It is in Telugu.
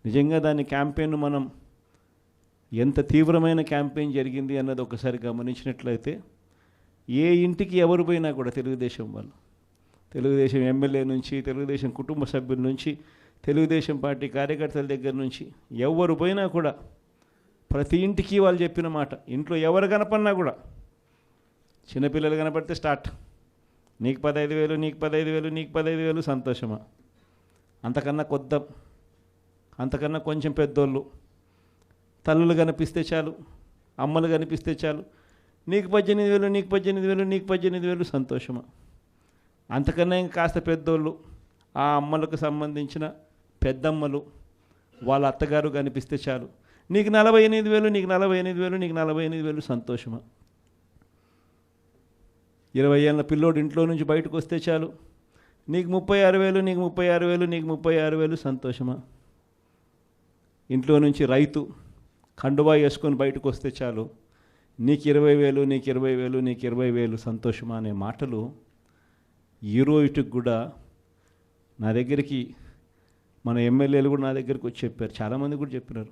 నిజంగా దాని క్యాంపెయిన్ మనం ఎంత తీవ్రమైన క్యాంపెయిన్ జరిగింది అన్నది ఒకసారి గమనించినట్లయితే ఏ ఇంటికి ఎవరు పోయినా కూడా తెలుగుదేశం వాళ్ళు, తెలుగుదేశం ఎమ్మెల్యే నుంచి, తెలుగుదేశం కుటుంబ సభ్యుల నుంచి, తెలుగుదేశం పార్టీ కార్యకర్తల దగ్గర నుంచి ఎవరు పోయినా కూడా ప్రతి ఇంటికి వాళ్ళు చెప్పిన మాట, ఇంట్లో ఎవరు కనపడినా కూడా చిన్నపిల్లలు కనపడితే స్టార్ట్, నీకు 15,000, నీకు 15,000, నీకు 15,000, సంతోషమా? అంతకన్నా కొద్దాం, అంతకన్నా కొంచెం పెద్దోళ్ళు, తల్లులు కనిపిస్తే చాలు, అమ్మలు కనిపిస్తే చాలు, నీకు 18,000, నీకు 18,000, నీకు 18,000, సంతోషమా? అంతకన్నా ఇంకా కాస్త పెద్దోళ్ళు, ఆ అమ్మలకు సంబంధించిన పెద్దమ్మలు, వాళ్ళ అత్తగారు కనిపిస్తే చాలు, నీకు 48,000, నీకు 48,000, నీకు 48,000, సంతోషమా? 20 ఏళ్ళ పిల్లోడు ఇంట్లో నుంచి బయటకు వస్తే చాలు, నీకు 36,000, నీకు 36,000, నీకు 36,000, సంతోషమా? ఇంట్లో నుంచి రైతు కండువా వేసుకొని బయటకు వస్తే చాలు, నీకు 20,000, నీకు 20,000, నీకు 20,000, సంతోషమా అనే మాటలు ఈ రోజుకి కూడా నా దగ్గరికి మన ఎమ్మెల్యేలు కూడా నా దగ్గరికి వచ్చి చెప్పారు, చాలామంది కూడా చెప్పినారు.